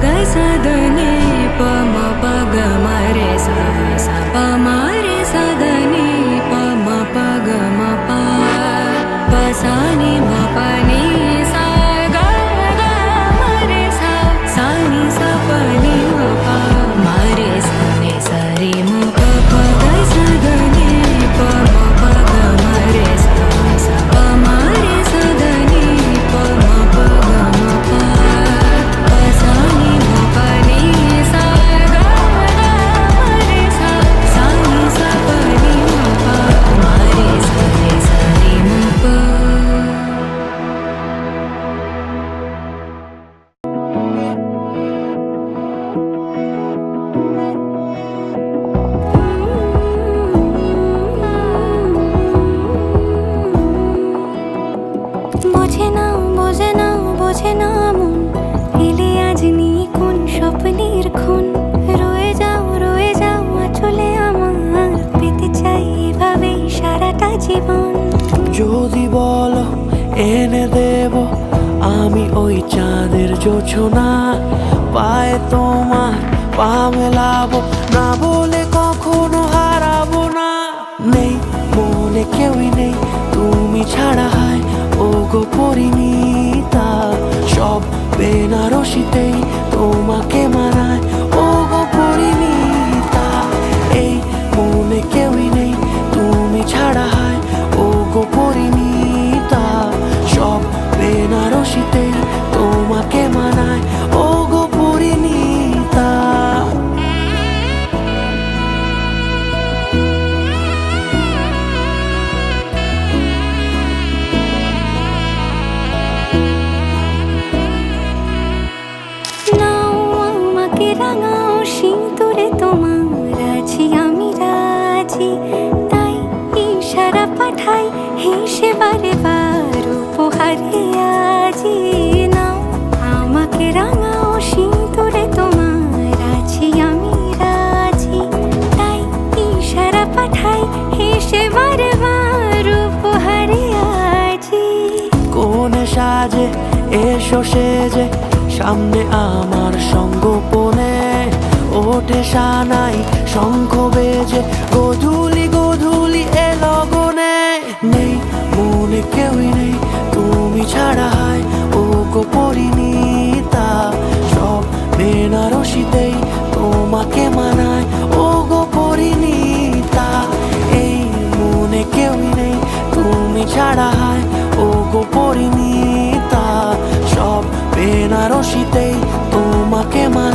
ग सा ध नि प म प ग म रे सा सा प म रे सा ध नि प म प ग म प प सा नि म प नि सा ग ग म रे सा सा नि सा प नि म प म रे सा नि सा रे म प प ग सा ध नि प म प ग म रे सा सा प म रे सा ध नि प म प ग म प प सा नि म प नि सा ग ग म रे सा सा नि सा प नि म प म रे सा रे म प বোঝে না বোঝে না বোঝে না মন এলে আজ কোন স্বপ্নের খুন রয়ে যাও আঁচলে আমার পেতে চাই এভাবে সারাটা জীবন যদি বলো এনে দেব আমি ওই চাঁদের জোছনা পায়ে তোমার পা মেলাবো না বলে কখনো হারাবো না নেই মনে কেউই নেই তুমি ছাড়া হয় ও গো পরিণীতা সব বেনারসিতেই তোমাকে মানায় ও গো পরিণীতা এই মনে কেউই নেই তুমি ছাড়া হয় ও গো পরিণীতা সব বেনারসিতেই তোমাকে মানায় ও গো পরিণীতা নাও আমাকে রাঙাও সিঁদুরে তোমার আছি আমি রাজি তাই ইশারা পাঠাই হেসে বারে বার উপহারে আজি নাও আমাকে রাঙাও সিঁদুরে তোমার আছি আমি রাজি তাই ইশারা পাঠাই হেসে বারে বার উপহারে আজি কোনে সাজে এসো সেজে সামনে আমার সঙ্গোপনে ওঠে সানাই শঙ্খ বেজে গোধূলি গোধূলি এ লগনে নেই মনে কেউই নেই তুমি ছাড়া হয় ও গো পরিণীতা সব বেনারসিতেই তোমাকে মানায় ও গো পরিণীতা এই মনে কেউই নেই তুমি ছাড়া হয় ও গো পরিণীতা সব বেনারসিতেই তোমাকে মানায়